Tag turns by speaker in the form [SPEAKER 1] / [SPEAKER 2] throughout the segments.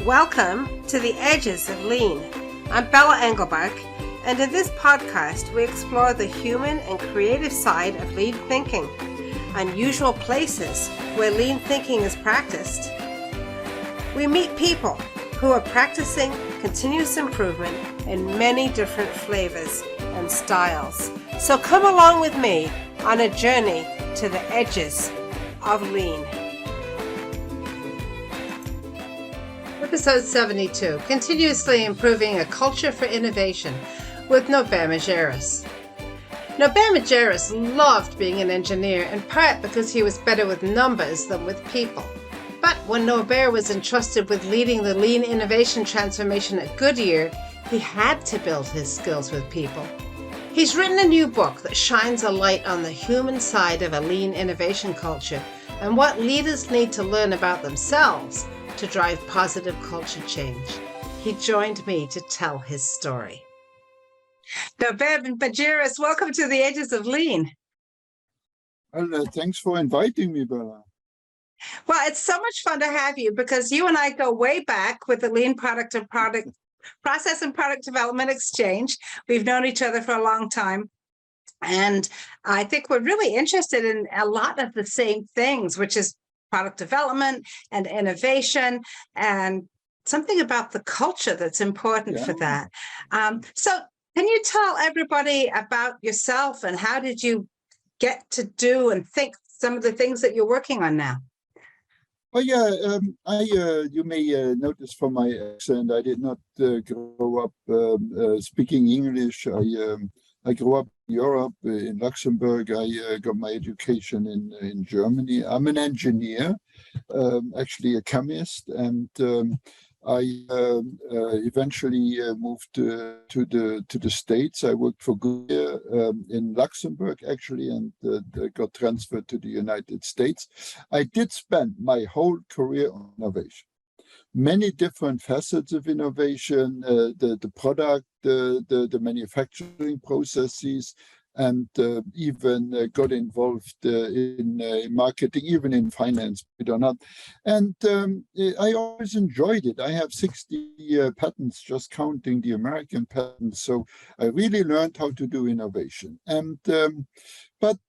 [SPEAKER 1] Welcome to the Edges of Lean. I'm Bella Engelbach, and in this podcast we explore the human and creative side of lean thinking, unusual places where lean thinking is practiced. We meet people who are practicing continuous improvement in many different flavors and styles. So come along with me on a journey to the edges of lean. Episode 72, Continuously Improving a Culture for Innovation with Norbert Majerus. Norbert Majerus loved being an engineer, in part because he was better with numbers than with people. But when Norbert was entrusted with leading the lean innovation transformation at Goodyear, he had to build his skills with people. He's written a new book that shines a light on the human side of a lean innovation culture and what leaders need to learn about themselves to drive positive culture change. He joined me to tell his story. Norbert Majerus, welcome to the Edges of Lean.
[SPEAKER 2] Well, thanks for inviting me, Bella.
[SPEAKER 1] Well, it's so much fun to have you because you and I go way back with the Lean Process and Product Development Exchange. We've known each other for a long time. And I think we're really interested in a lot of the same things, which is product development and innovation and something about the culture that's important for that. So can you tell everybody about yourself and how did you get to do and think some of the things that you're working on now?
[SPEAKER 2] Oh yeah, you may notice from my accent, I did not grow up speaking English. I grew up in Europe, in Luxembourg. I got my education in Germany. I'm an engineer, actually a chemist, and I eventually moved to the States. I worked for Goodyear in Luxembourg, actually, and got transferred to the United States. I did spend my whole career on innovation. Many different facets of innovation, the product, the manufacturing processes, and even got involved in marketing, even in finance, believe it or not. And I always enjoyed it. I have 60 patents, just counting the American patents. So I really learned how to do innovation. And but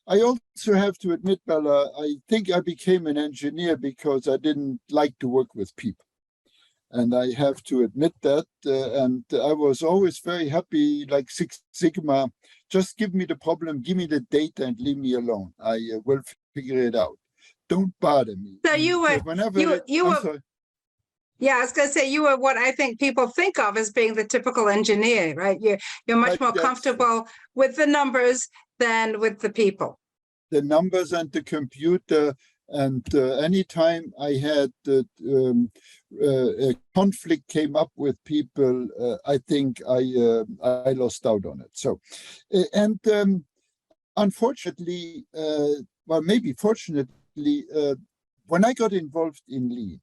[SPEAKER 2] I also have to admit, Bella, I think I became an engineer because I didn't like to work with people. And I have to admit that. And I was always very happy, like Six Sigma, just give me the problem, give me the data and leave me alone. I will figure it out. Don't bother me.
[SPEAKER 1] So you were, yeah, I was going to say you were what I think people think of as being the typical engineer, right? You're much more comfortable with the numbers than with the people.
[SPEAKER 2] The numbers and the computer. And anytime I had a conflict came up with people, I think I lost out on it. So, and unfortunately, well, maybe fortunately, when I got involved in lean,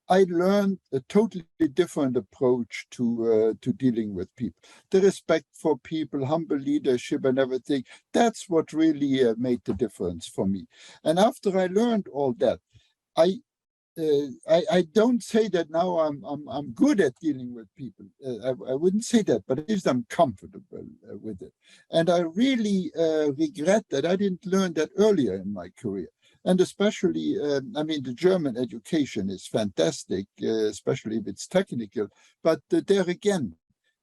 [SPEAKER 2] I learned a totally different approach to dealing with people. The respect for people, humble leadership and everything, that's what really made the difference for me. And after I learned all that, I don't say that now I'm good at dealing with people. I wouldn't say that, but at least I'm comfortable with it. And I really regret that I didn't learn that earlier in my career. And especially, I mean, the German education is fantastic, especially if it's technical. But there again,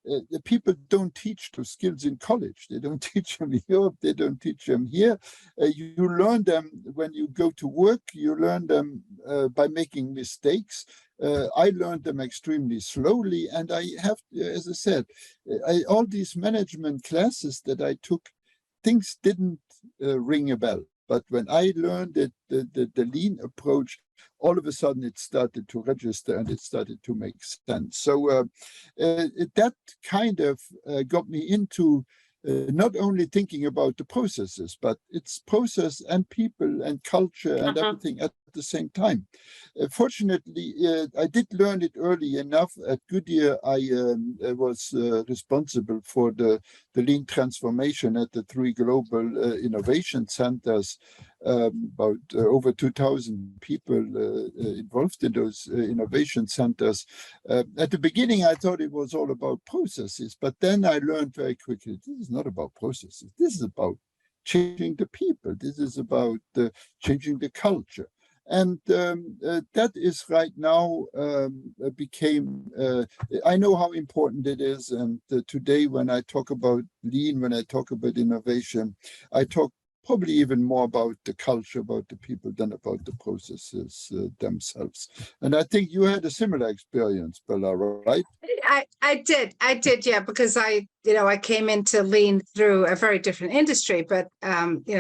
[SPEAKER 2] the people don't teach those skills in college. They don't teach them in Europe. They don't teach them here. You learn them when you go to work. You learn them by making mistakes. I learned them extremely slowly. And I have, as I said, all these management classes that I took, things didn't ring a bell. But when I learned the lean approach, all of a sudden it started to register and it started to make sense. So that kind of got me into not only thinking about the processes, but it's process and people and culture and everything at the same time. Fortunately, I did learn it early enough. At Goodyear, I was responsible for the lean transformation at the 3 global innovation centers. About over 2,000 people involved in those innovation centers. At the beginning, I thought it was all about processes, but then I learned very quickly, this is not about processes. This is about changing the people. This is about changing the culture. And that is right now became, I know how important it is. And today, when I talk about lean, when I talk about innovation, I talk probably even more about the culture, about the people, than about the processes themselves. And I think you had a similar experience, Bella, right?
[SPEAKER 1] I did, yeah, because I came into lean through a very different industry, but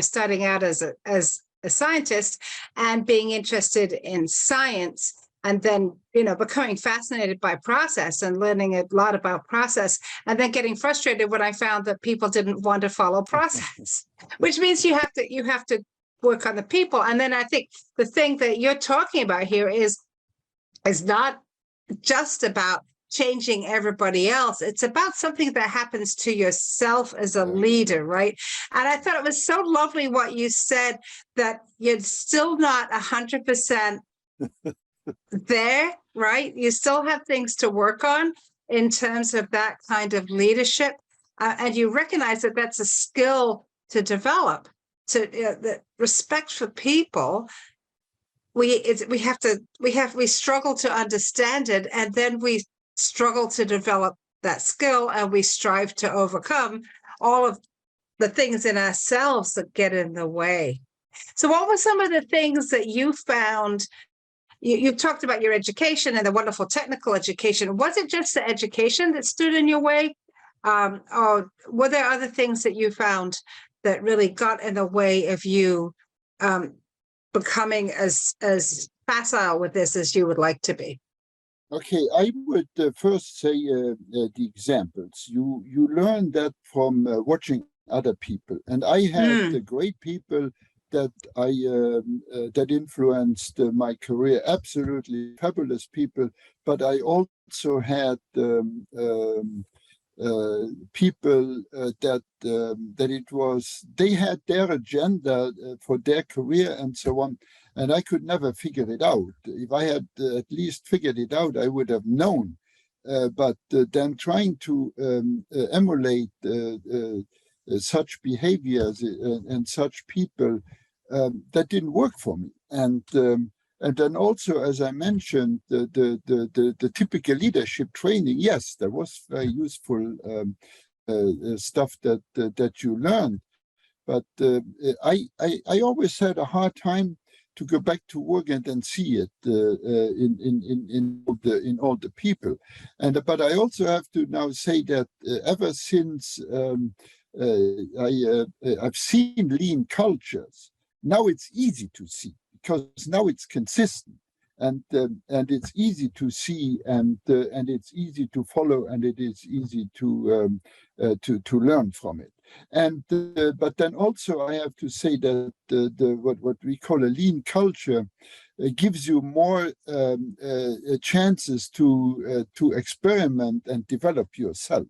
[SPEAKER 1] starting out as a scientist and being interested in science, and then becoming fascinated by process and learning a lot about process, and then getting frustrated when I found that people didn't want to follow process, which means you have to work on the people. And then I think the thing that you're talking about here is not just about changing everybody else. It's about something that happens to yourself as a leader, right? And I thought it was so lovely what you said, that you're still not 100% there, right? You still have things to work on in terms of that kind of leadership, and you recognize that that's a skill to develop. To the respect for people, we struggle to understand it, and then we struggle to develop that skill, and we strive to overcome all of the things in ourselves that get in the way. So what were some of the things that you found? You've talked about your education and the wonderful technical education. Was it just the education that stood in your way? Or were there other things that you found that really got in the way of you becoming as facile with this as you would like to be?
[SPEAKER 2] Okay, I would first say the examples. You learn that from watching other people. And I had great people that that influenced my career, absolutely fabulous people. But I also had people that they had their agenda for their career and so on, and I could never figure it out. If I had at least figured it out, I would have known. But then trying to emulate such behaviors and such people, that didn't work for me. And then also, as I mentioned, the typical leadership training, yes, there was very useful stuff that you learned, but I always had a hard time to go back to work and then see it in all the people. But I also have to now say that ever since I've seen lean cultures, now it's easy to see, because now it's consistent, and it's easy to see, and it's easy to follow, and it is easy to learn from it. And but then also I have to say that what we call a lean culture gives you more chances to experiment and develop yourself.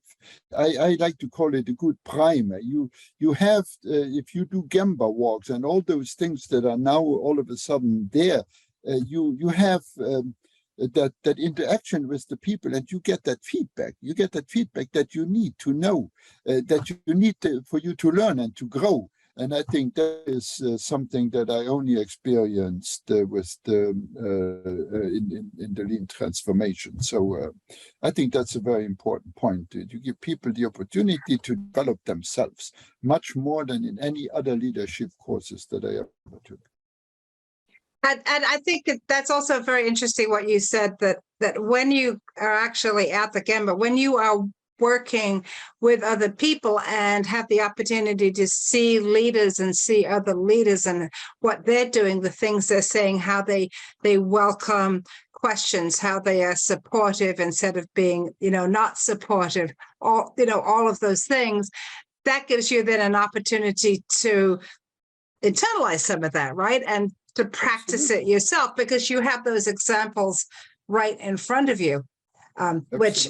[SPEAKER 2] I like to call it a good primer. You have, if you do Gemba walks and all those things that are now all of a sudden there, you have that interaction with the people, and you get that feedback. You get that feedback that you need to know, that you need for you to learn and to grow. And I think that is something that I only experienced with in the lean transformation. So I think that's a very important point. You give people the opportunity to develop themselves much more than in any other leadership courses that I ever took.
[SPEAKER 1] And I think that's also very interesting what you said, that when you are actually at the Gemba, when you are working with other people and have the opportunity to see leaders and see other leaders and what they're doing, the things they're saying, how they welcome questions, how they are supportive instead of being, not supportive, all of those things, that gives you then an opportunity to internalize some of that, right? And to practice it yourself, because you have those examples right in front of you, which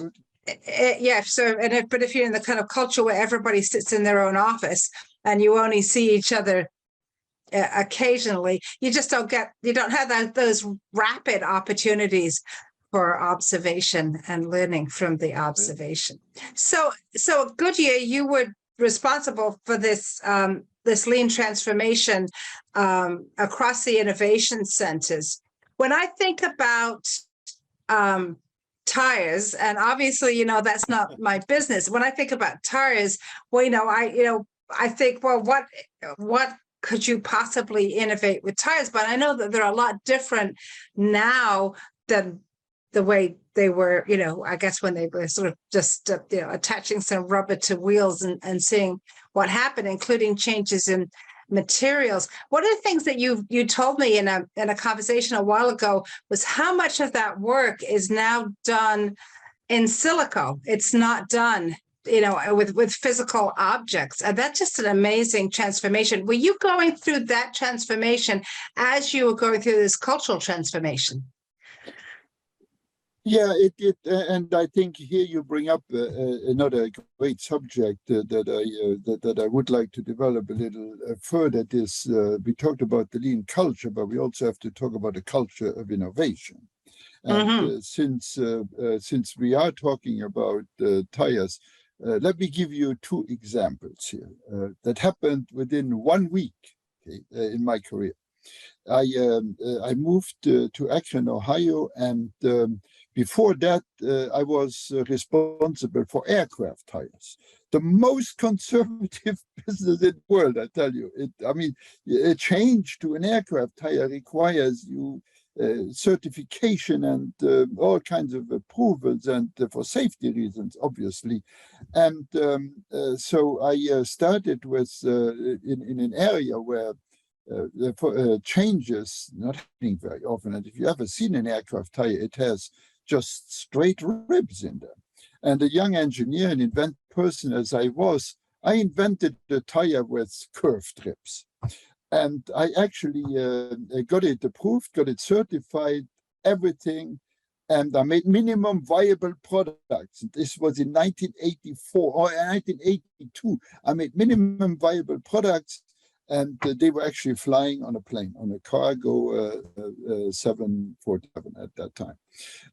[SPEAKER 1] yeah. So, but if you're in the kind of culture where everybody sits in their own office and you only see each other occasionally, you just don't have those rapid opportunities for observation and learning from the observation. So Goodyear, you were responsible for this this lean transformation across the innovation centers. When I think about tires, and obviously, that's not my business. When I think about tires, well, I think, well, what could you possibly innovate with tires? But I know that they're a lot different now than the way they were, I guess when they were sort of just, attaching some rubber to wheels and seeing what happened, including changes in materials. One of the things that you told me in a conversation a while ago was how much of that work is now done in silico. It's not done, with physical objects. And that's just an amazing transformation. Were you going through that transformation as you were going through this cultural transformation?
[SPEAKER 2] Yeah, and I think here you bring up another great subject that I would like to develop a little further. We talked about the lean culture, but we also have to talk about the culture of innovation. And since we are talking about tires, let me give you two examples here that happened within 1 week, in my career. I moved to Akron, Ohio, and before that, I was responsible for aircraft tires. The most conservative business in the world, I tell you. A change to an aircraft tire requires you certification and all kinds of approvals, and for safety reasons, obviously. And so I started with in an area where changes not happening very often. And if you ever seen an aircraft tire, it has just straight ribs in them. And a young engineer, an inventive person as I was, I invented the tire with curved ribs. And I actually got it approved, got it certified, everything. And I made minimum viable products. This was in 1984 or 1982. I made minimum viable products. And they were actually flying on a plane, on a cargo 747 at that time.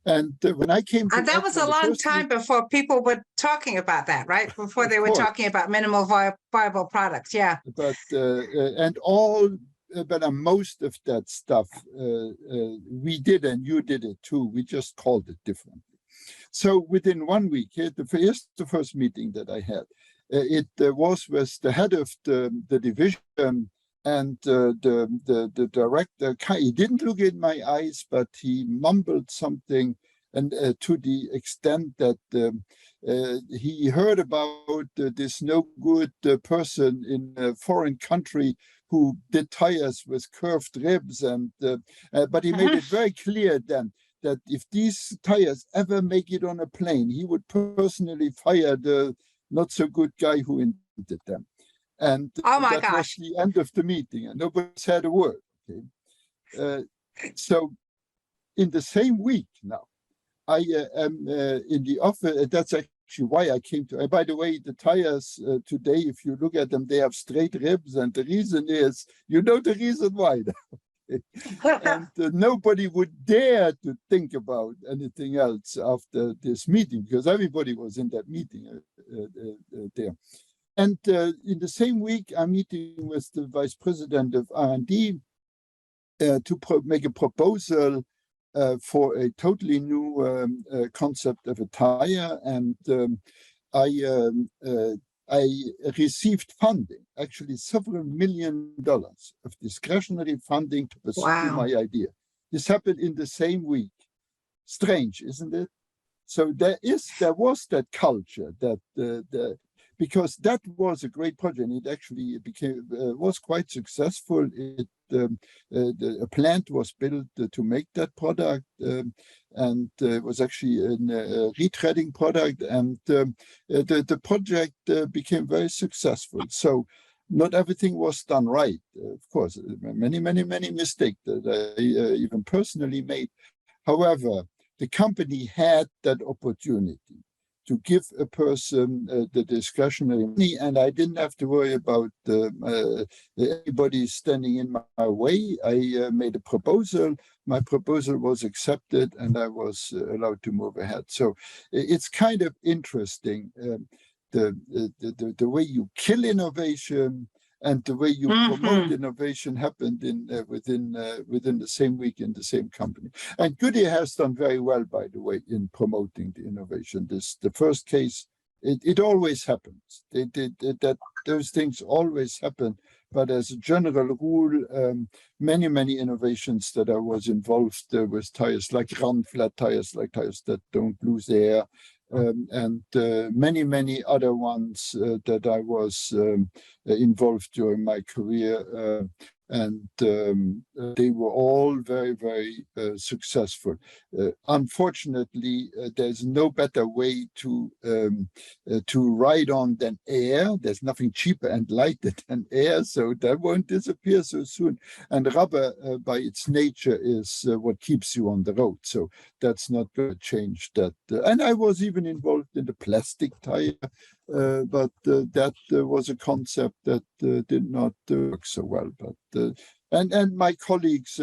[SPEAKER 2] And when I came to...
[SPEAKER 1] And that was a long time before people were talking about that, right? Before they were talking about minimal viable products, yeah.
[SPEAKER 2] But most of that stuff we did, and you did it too. We just called it differently. So within 1 week, the first meeting that I had, it was with the head of the division, and the director. He didn't look in my eyes, but he mumbled something, and to the extent that he heard about this no good person in a foreign country who did tires with curved ribs, and but he made it very clear then that if these tires ever make it on a plane, he would personally fire the not so good guy who invented them. And that was the end of the meeting, and nobody said a word. Okay? So in the same week now, I am in the office. That's actually why I came to. By the way, the tires today, if you look at them, they have straight ribs, and the reason is, the reason why. And nobody would dare to think about anything else after this meeting, because everybody was in that meeting there. And in the same week, I'm meeting with the vice president of R&D to make a proposal for a totally new concept of a tire. And I received funding, actually several $1 million of discretionary funding to pursue my idea. This happened in the same week. Strange, isn't it? So there was that culture that because that was a great project. It actually was quite successful. A plant was built to make that product, and it was actually a retreading product, and the project became very successful. So not everything was done right. Of course, many mistakes that I even personally made. However, the company had that opportunity to give a person the discretionary money, and I didn't have to worry about anybody standing in my way. I made a proposal. My proposal was accepted, and I was allowed to move ahead. So it's kind of interesting, the way you kill innovation and the way you promote innovation happened within the same week in the same company. And Goodyear has done very well, by the way, in promoting the innovation. The first case, it always happens. Those things always happen. But as a general rule, many innovations that I was involved with tires, like round flat tires, like tires that don't lose air, and many other ones that I was involved during my career, and they were all very successful. Unfortunately, there's no better way to ride on than air. There's nothing cheaper and lighter than air, so that won't disappear so soon. And rubber, by its nature, is what keeps you on the road. So that's not going to change that. And I was even involved in the plastic tire, but that was a concept that did not work so well. But and my colleagues,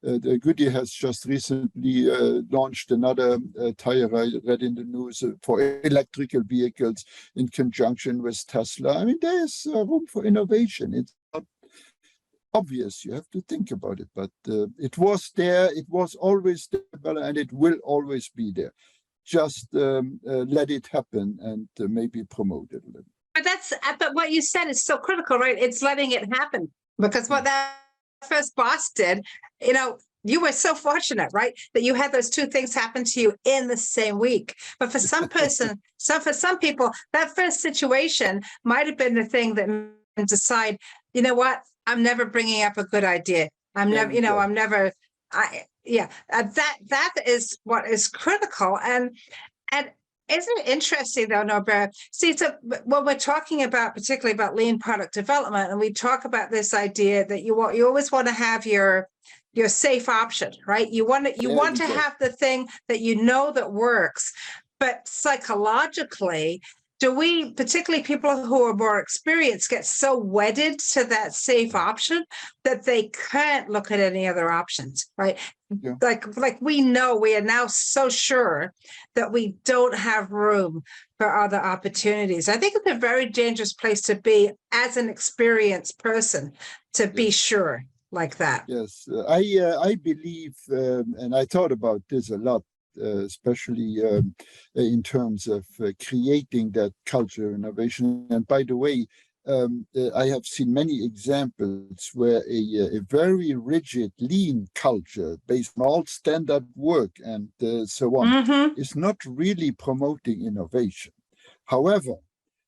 [SPEAKER 2] Goodyear has just recently launched another tire I read in the news for electrical vehicles in conjunction with Tesla. I mean, there's room for innovation. It's not obvious. You have to think about it, but it was there. It was always there, and it will always be there. Just let it happen and maybe promote it a little.
[SPEAKER 1] But what you said is so critical, right? It's letting it happen, because what that first boss did, you were so fortunate, right, that you had those two things happen to you in the same week. But for some person, for some people, that first situation might have been the thing that decide, you know what, I'm never bringing up a good idea. That is what is critical. And isn't it interesting, though, Norbert? See, so when we're talking about, particularly about lean product development, and we talk about this idea that you always want to have your safe option, right? You want to have the thing that that works, but psychologically, do we, particularly people who are more experienced, get so wedded to that safe option that they can't look at any other options, right? Yeah. Like we are now so sure that we don't have room for other opportunities. I think it's a very dangerous place to be as an experienced person, to be sure like that.
[SPEAKER 2] Yes, I believe, and I thought about this a lot, especially in terms of creating that culture of innovation. And by the way, I have seen many examples where a very rigid, lean culture based on all standard work and so on is not really promoting innovation. However,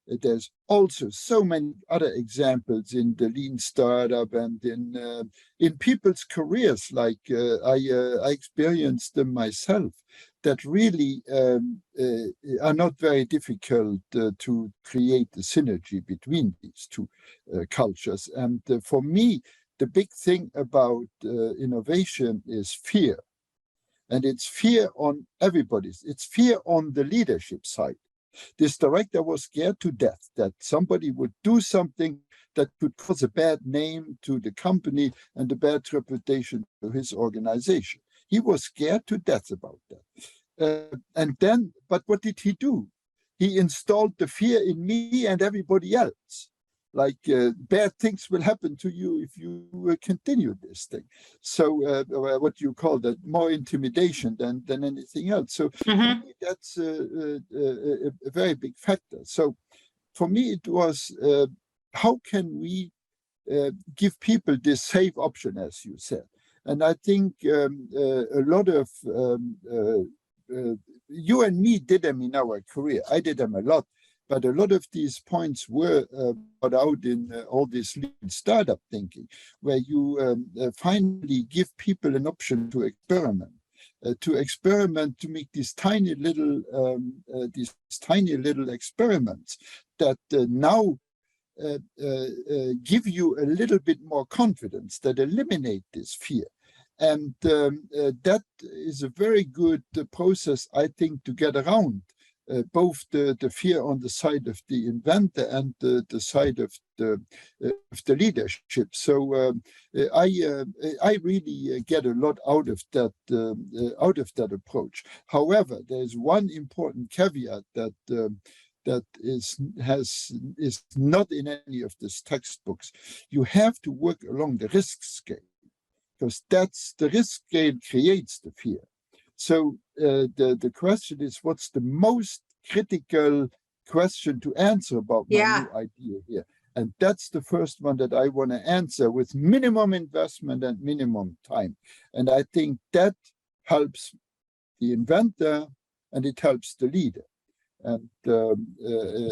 [SPEAKER 2] there's also so many other examples in the lean startup and in people's careers, like I experienced them myself, that really are not very difficult to create the synergy between these two cultures. And for me, the big thing about innovation is fear. And it's fear on everybody's. It's fear on the leadership side. This director was scared to death that somebody would do something that could cause a bad name to the company and a bad reputation to his organization. He was scared to death about that. But what did he do? He installed the fear in me and everybody else. Like bad things will happen to you if you continue this thing. So what you call that, more intimidation than anything else. So for me, that's a very big factor. So for me, it was how can we give people this safe option, as you said. And I think a lot of you and me did them in our career. I did them a lot. But a lot of these points were brought out in all this lean startup thinking, where you finally give people an option to experiment, to make these tiny little experiments that now give you a little bit more confidence, that eliminate this fear. And that is a very good process, I think, to get around both the fear on the side of the inventor and the side of the leadership. So I really get a lot out of that approach. However, there's one important caveat that is not in any of these textbooks. You have to work along the risk scale, because that's the risk scale creates the fear. So the question is, what's the most critical question to answer about my new idea here? And that's the first one that I want to answer with minimum investment and minimum time. And I think that helps the inventor and it helps the leader. And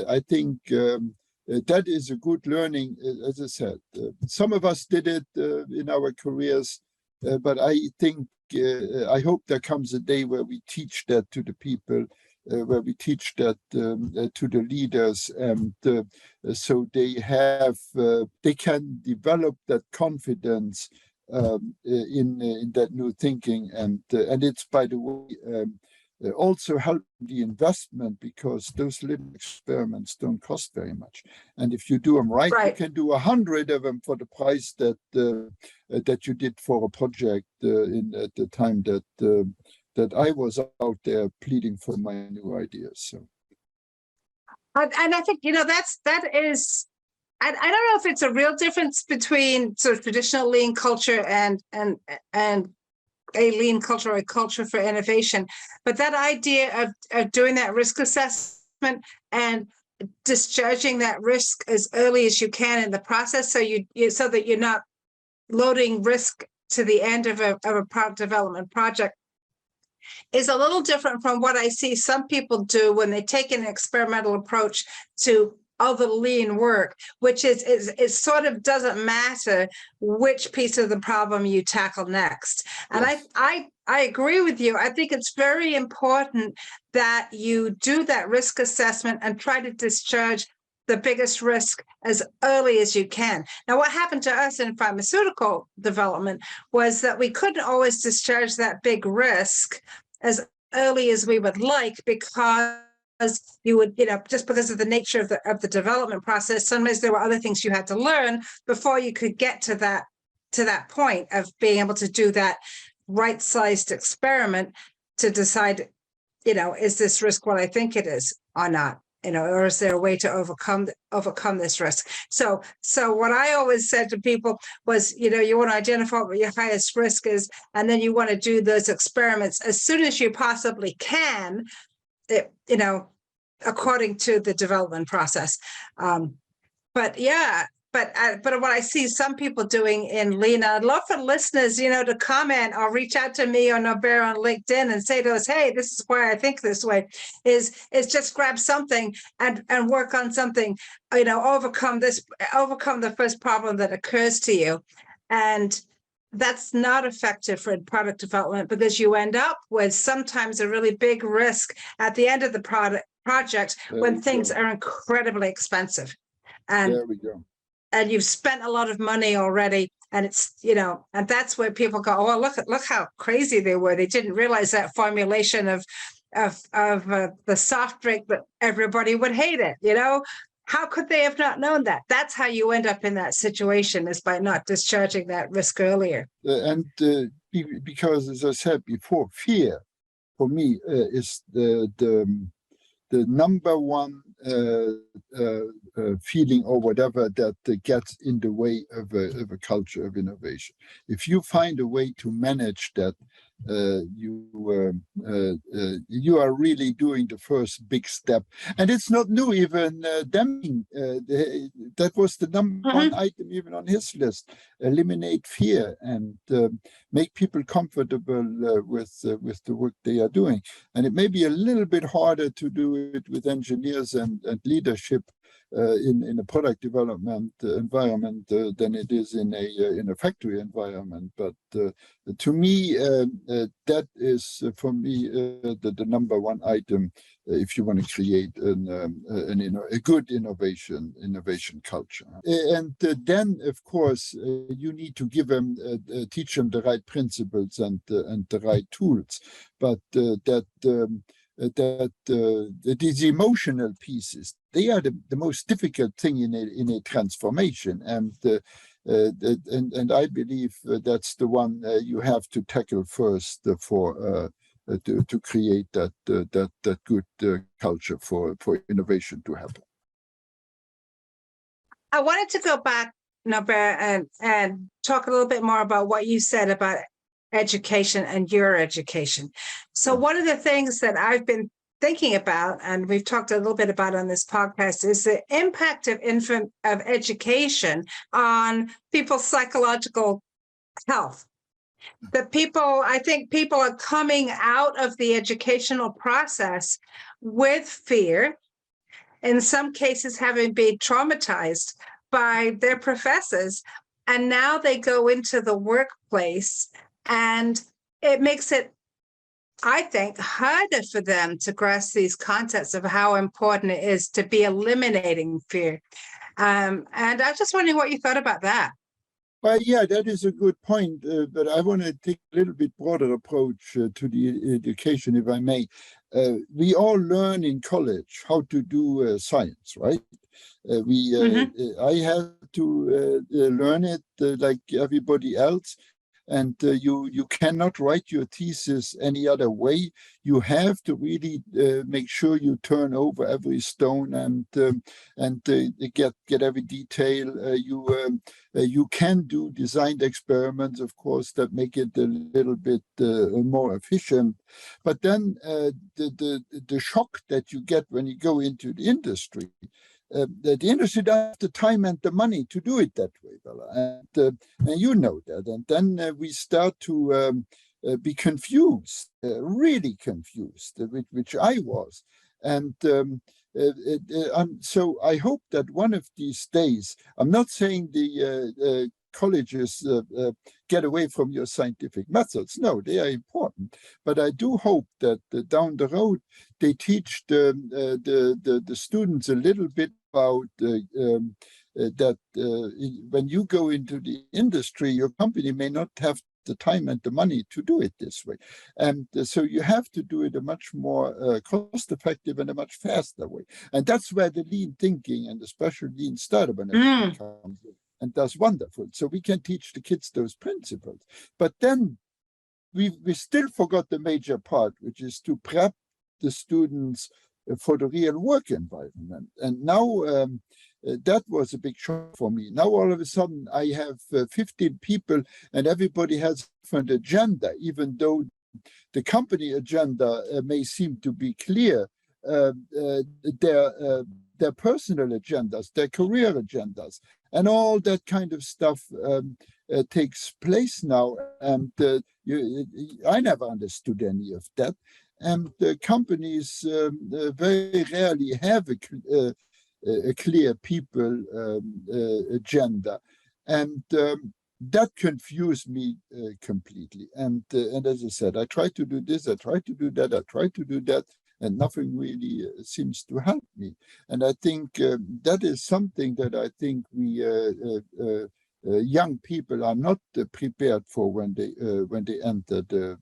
[SPEAKER 2] I think that is a good learning, as I said. Some of us did it in our careers, but I think, I hope there comes a day where we teach that to the people, where we teach that to the leaders, and so they can develop that confidence in that new thinking, and it's, by the way, also help the investment, because those little experiments don't cost very much, and if you do them right, you can do 100 of them for the price that that you did for a project at the time that I was out there pleading for my new ideas. So,
[SPEAKER 1] and I think that is. I don't know if it's a real difference between sort of traditional lean culture and a lean culture or a culture for innovation, but that idea of doing that risk assessment and discharging that risk as early as you can in the process, so that you're not loading risk to the end of a product development project, is a little different from what I see some people do when they take an experimental approach to other lean work, which is it sort of doesn't matter which piece of the problem you tackle next. And yes. I agree with you. I think it's very important that you do that risk assessment and try to discharge the biggest risk as early as you can. Now, what happened to us in pharmaceutical development was that we couldn't always discharge that big risk as early as we would like, because you would, just because of the nature of the development process, sometimes there were other things you had to learn before you could get to that point of being able to do that right-sized experiment to decide, is this risk what I think it is or not? Or is there a way to overcome this risk? So what I always said to people was, you want to identify what your highest risk is, and then you want to do those experiments as soon as you possibly can, according to the development process. But what I see some people doing in Lean, I'd love for listeners, to comment or reach out to me or Norbert on LinkedIn and say to us, hey, this is why I think this way, is just grab something and work on something, overcome the first problem that occurs to you. And that's not effective for product development, because you end up with sometimes a really big risk at the end of the project when things are incredibly expensive. And there we go. And you've spent a lot of money already, and it's, and that's where people go, oh, look how crazy they were. They didn't realize that formulation of the soft drink, but everybody would hate it. How could they have not known that? That's how you end up in that situation, is by not discharging that risk earlier.
[SPEAKER 2] Because, as I said before, fear for me is the number one feeling or whatever that gets in the way of a culture of innovation. If you find a way to manage that, you are really doing the first big step. And it's not new. Even Deming, that was the number one item even on his list: eliminate fear and make people comfortable with the work they are doing. And it may be a little bit harder to do it with engineers and leadership in a product development environment than it is in a factory environment. But to me, that is for me the number one item if you want to create a good innovation culture. And then, of course, you need to give them, teach them the right principles and the right tools. But these emotional pieces, they are the most difficult thing in a transformation, and I believe that's the one you have to tackle first to create that good culture for innovation to happen.
[SPEAKER 1] I wanted to go back, Norbert, and talk a little bit more about what you said about education and your education. So one of the things that I've been thinking about, and we've talked a little bit about on this podcast, is the impact of education on people's psychological health. I think people are coming out of the educational process with fear, in some cases having been traumatized by their professors, and now they go into the workplace, and it makes it, I think, harder for them to grasp these concepts of how important it is to be eliminating fear. And I'm just wondering what you thought about that.
[SPEAKER 2] Well, yeah, that is a good point, but I want to take a little bit broader approach to the education, if I may. We all learn in college how to do science, right? I had to learn it like everybody else. And you cannot write your thesis any other way. You have to really make sure you turn over every stone and get every detail. You can do designed experiments, of course, that make it a little bit more efficient. But then the shock that you get when you go into the industry. The industry doesn't have the time and the money to do it that way, Bella, and you know that. And then we start to be confused, really confused, which I was. And so I hope that one of these days, I'm not saying the colleges get away from your scientific methods. No, they are important. But I do hope that down the road, they teach the students a little bit about that when you go into the industry, your company may not have the time and the money to do it this way. And so you have to do it a much more cost-effective and a much faster way. And that's where the lean thinking and the special lean startup comes in. And that's wonderful. So we can teach the kids those principles. But then we still forgot the major part, which is to prep the students for the real work environment. And now that was a big shock for me. Now all of a sudden I have 15 people and everybody has a different agenda, even though the company agenda may seem to be clear. Their personal agendas, their career agendas, and all that kind of stuff takes place now. And I never understood any of that. And the companies very rarely have a clear people agenda. And that confused me completely. And as I said, I try to do this, I try to do that, I try to do that. And nothing really seems to help me. And I think that is something that I think we young people are not prepared for when they enter the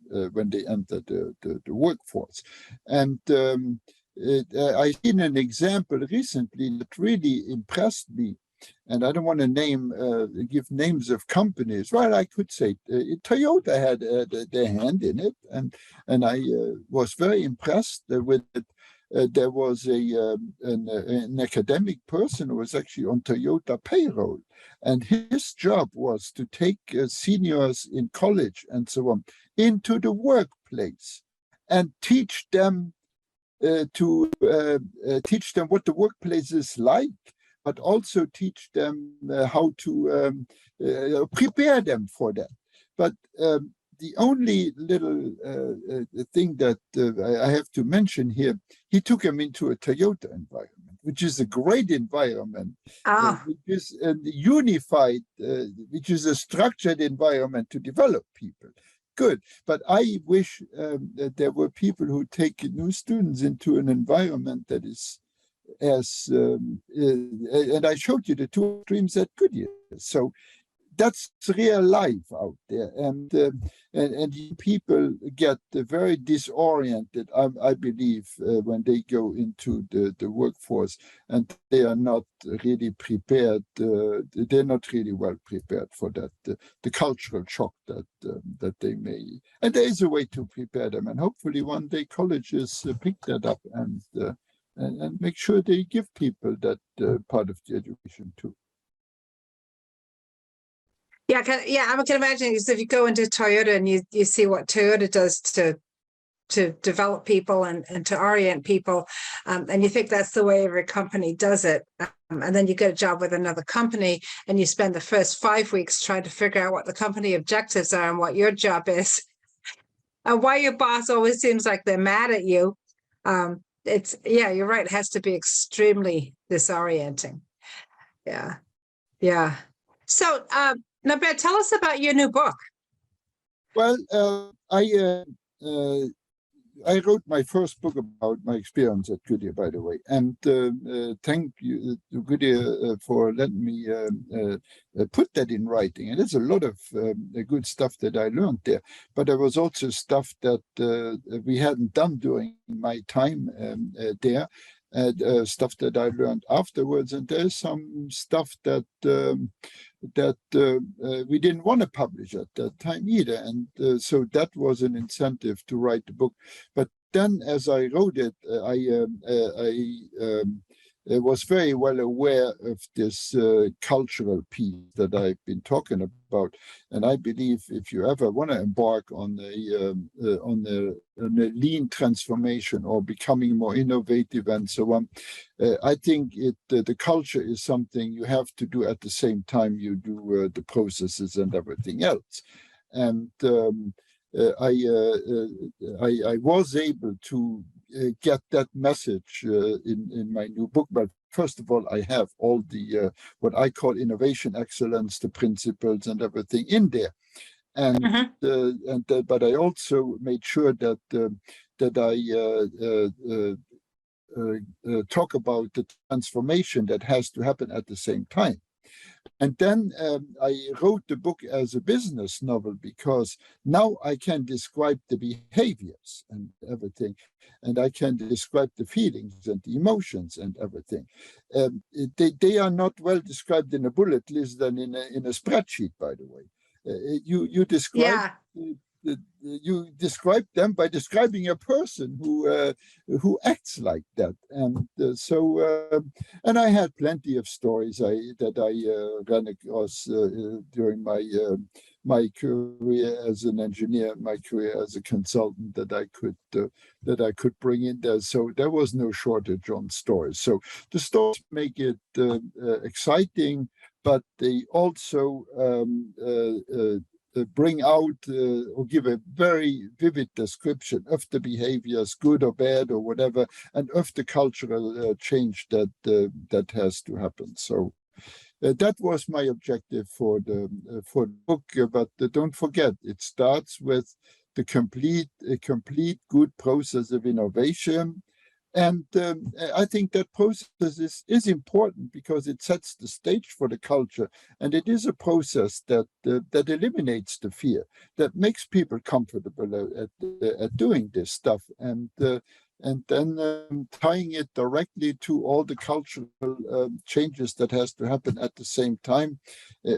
[SPEAKER 2] workforce. And I seen an example recently that really impressed me. And I don't want to give names of companies. Well, I could say Toyota had their hand in it, and I was very impressed with it. There was an academic person who was actually on Toyota payroll, and his job was to take seniors in college and so on into the workplace and teach them what the workplace is like, but also teach them how to prepare them for that. But the only little thing that I have to mention here, he took him into a Toyota environment, which is a great environment, which is a unified, which is a structured environment to develop people. Good, but I wish that there were people who take new students into an environment that is as, and I showed you the two streams at Goodyear. So that's real life out there, and people get very disoriented, I believe, when they go into the workforce, and they are not really prepared. They're not really well prepared for that, the cultural shock that they may. And there is a way to prepare them, and hopefully one day colleges pick that up and make sure they give people that part of the education too.
[SPEAKER 1] Yeah, I can imagine if you go into Toyota and you see what Toyota does to develop people and to orient people, and you think that's the way every company does it, and then you get a job with another company and you spend the first 5 weeks trying to figure out what the company objectives are and what your job is, and why your boss always seems like they're mad at you. You're right. It has to be extremely disorienting. Yeah. So, Norbert, tell us about your new book.
[SPEAKER 2] Well, I wrote my first book about my experience at Goodyear, by the way, and thank you to Goodyear for letting me put that in writing. And there's a lot of good stuff that I learned there, but there was also stuff that we hadn't done during my time there. Stuff that I learned afterwards, and there's some stuff that we didn't want to publish at that time either, and so that was an incentive to write the book. But then, as I wrote it, I was very well aware of this cultural piece that I've been talking about, and I believe if you ever want to embark on a lean transformation or becoming more innovative and so on, I think the culture is something you have to do at the same time you do the processes and everything else. And I was able to get that message in my new book. But first of all, I have all the what I call innovation excellence, the principles and everything in there. And but I also made sure that I talk about the transformation that has to happen at the same time. And then I wrote the book as a business novel, because now I can describe the behaviors and everything, and I can describe the feelings and the emotions and everything. They are not well described in a bullet list than in a spreadsheet, by the way. You describe you describe them by describing a person who acts like that, and and I had plenty of stories that I ran across during my career as an engineer, my career as a consultant, that I could bring in there. So there was no shortage on stories. So the stories make it exciting, but they also bring out or give a very vivid description of the behaviors, good or bad or whatever, and of the cultural change that has to happen. So that was my objective for the book. But don't forget, it starts with a complete good process of innovation. And I think that process is important because it sets the stage for the culture, and it is a process that eliminates the fear, that makes people comfortable at doing this stuff, and then tying it directly to all the cultural changes that has to happen at the same time.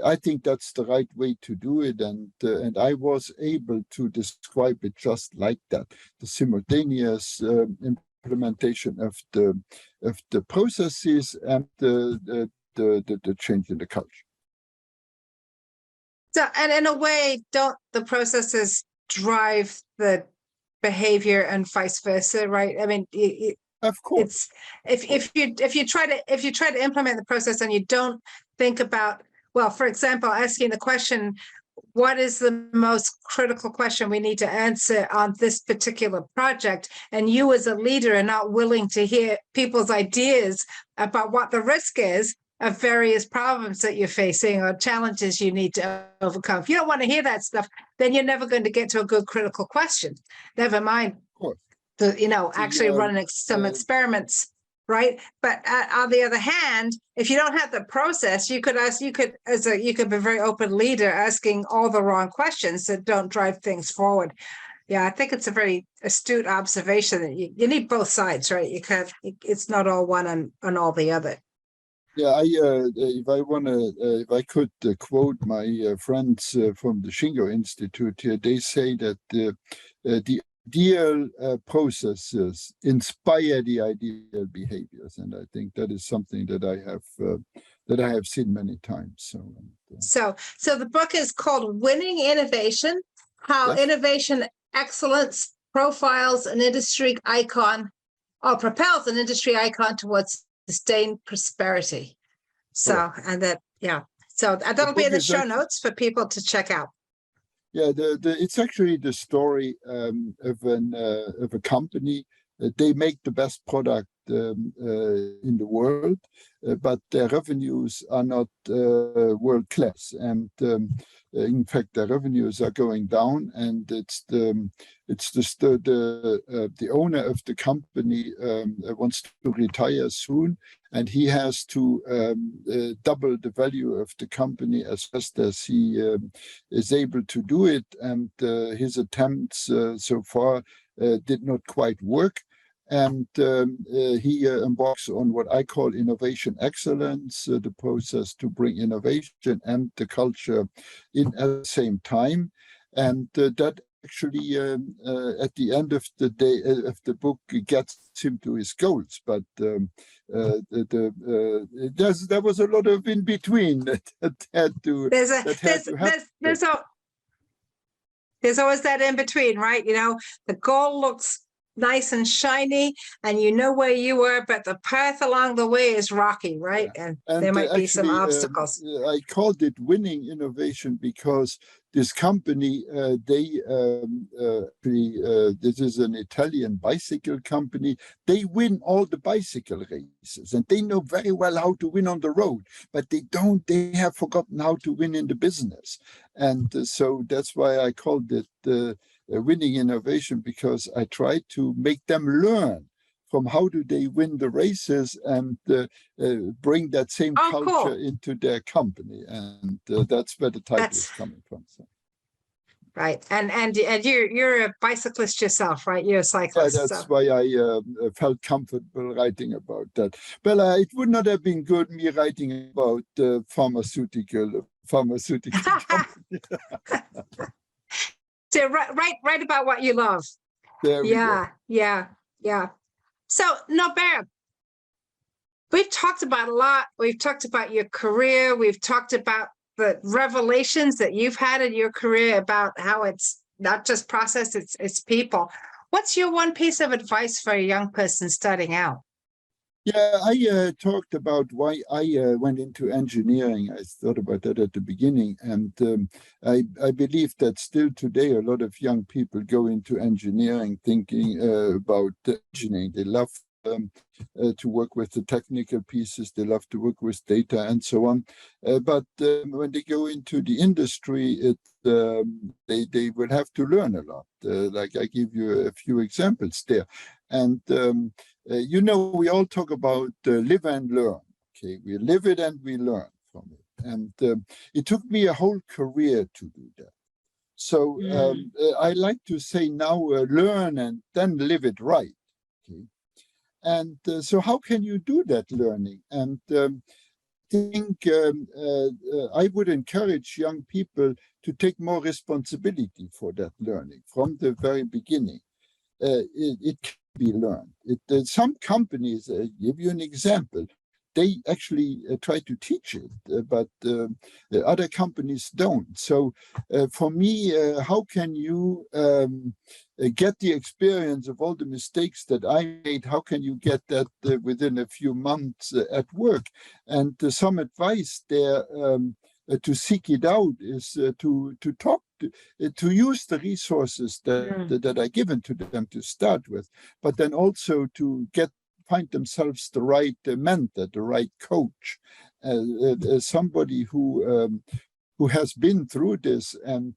[SPEAKER 2] I think that's the right way to do it, and I was able to describe it just like that: the simultaneous implementation of the processes and the change in the culture.
[SPEAKER 1] So, and in a way, don't the processes drive the behavior and vice versa, right? I mean,
[SPEAKER 2] of course,
[SPEAKER 1] if you try to implement the process and you don't think about, well, for example, asking the question, what is the most critical question we need to answer on this particular project? And you as a leader are not willing to hear people's ideas about what the risk is of various problems that you're facing or challenges you need to overcome. If you don't want to hear that stuff, then you're never going to get to a good critical question. Never mind, actually running some experiments. Right. But on the other hand, if you don't have the process, you could be a very open leader asking all the wrong questions that don't drive things forward. Yeah, I think it's a very astute observation that you need both sides, right? It's not all one and all the other.
[SPEAKER 2] Yeah, if I could quote my friends from the Shingo Institute here, they say that the ideal processes inspire the ideal behaviors, and I think that is something that I have seen many times.
[SPEAKER 1] So the book is called "Winning Innovation: How Innovation Excellence Profiles an Industry Icon, or Propels an Industry Icon towards Sustained Prosperity." So, and that'll be in the show notes for people to check out.
[SPEAKER 2] Yeah, it's actually the story of a company. They make the best product in the world, but their revenues are not world class, and in fact, their revenues are going down. And it's the owner of the company wants to retire soon, and he has to double the value of the company as fast as he is able to do it. And his attempts so far did not quite work. And he embarks on what I call innovation excellence, the process to bring innovation and the culture in at the same time. And that actually, at the end of the day, of the book, gets him to his goals. But there was a lot of in between that had to happen.
[SPEAKER 1] There's always that in between, right? The goal looks nice and shiny, and where you were, but the path along the way is rocky, right?
[SPEAKER 2] Yeah.
[SPEAKER 1] And there might be some obstacles.
[SPEAKER 2] I called it winning innovation because this company, this is an Italian bicycle company. They win all the bicycle races, and they know very well how to win on the road, but they have forgotten how to win in the business. And so that's why I called it winning innovation, because I try to make them learn from how do they win the races and bring that same culture into their company, and that's where the title is coming from. So.
[SPEAKER 1] Right, and you're a bicyclist yourself, right? You're a cyclist.
[SPEAKER 2] Yeah, that's why I felt comfortable writing about that. Well, it would not have been good me writing about pharmaceutical company.
[SPEAKER 1] So write about what you love.
[SPEAKER 2] There we go.
[SPEAKER 1] Yeah. So Norbert, we've talked about a lot. We've talked about your career. We've talked about the revelations that you've had in your career about how it's not just process, it's people. What's your one piece of advice for a young person starting out?
[SPEAKER 2] Yeah, I talked about why I went into engineering. I thought about that at the beginning, and I believe that still today a lot of young people go into engineering thinking about engineering. They love to work with the technical pieces, they love to work with data and so on. But when they go into the industry, they will have to learn a lot. Like I give you a few examples there. And we all talk about live and learn. Okay, we live it and we learn from it. And it took me a whole career to do that. So I like to say now, learn and then live it right. Okay, and so how can you do that learning? And I think I would encourage young people to take more responsibility for that learning from the very beginning. It can be learned. Some companies, give you an example, they actually try to teach it, but other companies don't. So for me, how can you get the experience of all the mistakes that I made? How can you get that within a few months at work? And some advice there to seek it out is to talk to use the resources that are given to them to start with, but then also to find themselves the right mentor, the right coach, somebody who has been through this and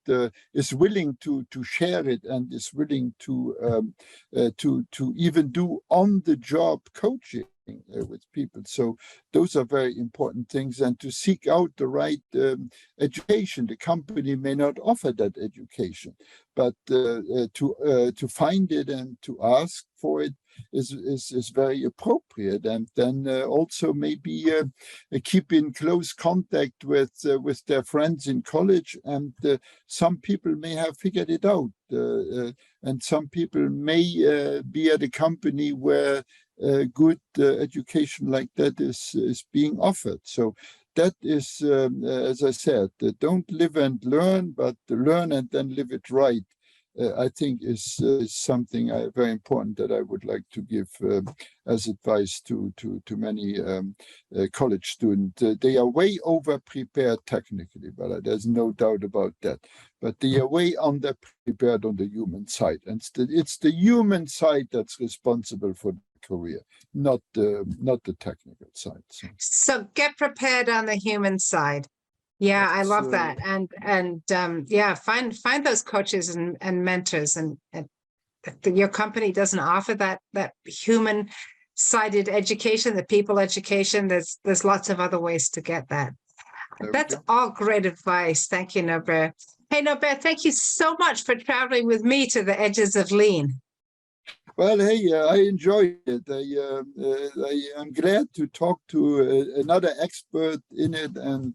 [SPEAKER 2] is willing to share it and is willing to even do on-the-job coaching with people. So those are very important things, and to seek out the right education. The company may not offer that education, but to find it and to ask for it is very appropriate. And then also maybe keep in close contact with their friends in college. And some people may have figured it out, and some people may be at a company where good education like that is being offered. So that is, as I said, don't live and learn, but learn and then live it right. I think is something very important that I would like to give as advice to many college students. They are way over prepared technically, but there's no doubt about that. But they are way under prepared on the human side, and it's the human side that's responsible for the career, not the technical side.
[SPEAKER 1] So get prepared on the human side. Yeah, I love that. And yeah, find those coaches and mentors, and your company doesn't offer that human sided education, the people education. There's lots of other ways to get that. That's all great advice. Thank you, Norbert. Hey, Norbert, thank you so much for traveling with me to the edges of Lean.
[SPEAKER 2] Well, hey, I enjoyed it. I'm glad to talk to another expert in it, and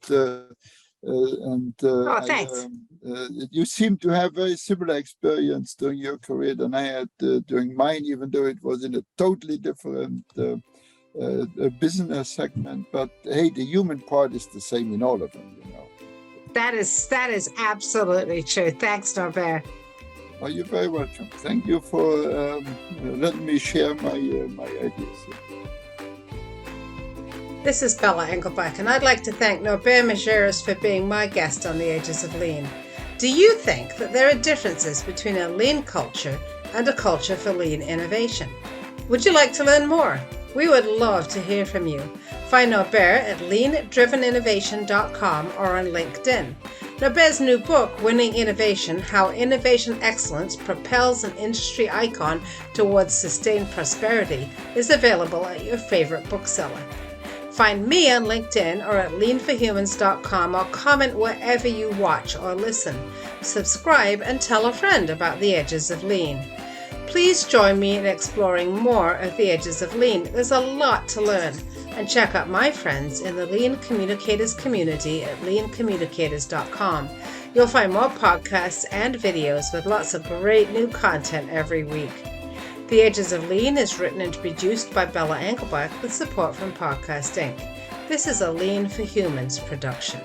[SPEAKER 1] thanks.
[SPEAKER 2] You seem to have very similar experience during your career than I had during mine, even though it was in a totally different business segment. But hey, the human part is the same in all of them, you know.
[SPEAKER 1] That is absolutely true. Thanks, Norbert.
[SPEAKER 2] Oh, you're very welcome. Thank you for letting me share my ideas.
[SPEAKER 1] This is Bella Engelbach, and I'd like to thank Norbert Majerus for being my guest on the Ages of Lean. Do you think that there are differences between a lean culture and a culture for lean innovation? Would you like to learn more? We would love to hear from you. Find Norbert at leandriveninnovation.com or on LinkedIn. Norbert's new book, Winning Innovation: How Innovation Excellence Propels an Industry Icon Towards Sustained Prosperity, is available at your favorite bookseller. Find me on LinkedIn or at leanforhumans.com, or comment wherever you watch or listen. Subscribe and tell a friend about the Edges of Lean. Please join me in exploring more of the Edges of Lean. There's a lot to learn. And check out my friends in the Lean Communicators community at leancommunicators.com. You'll find more podcasts and videos with lots of great new content every week. The Ages of Lean is written and produced by Bella Engelbach with support from Podcast Inc. This is a Lean for Humans production.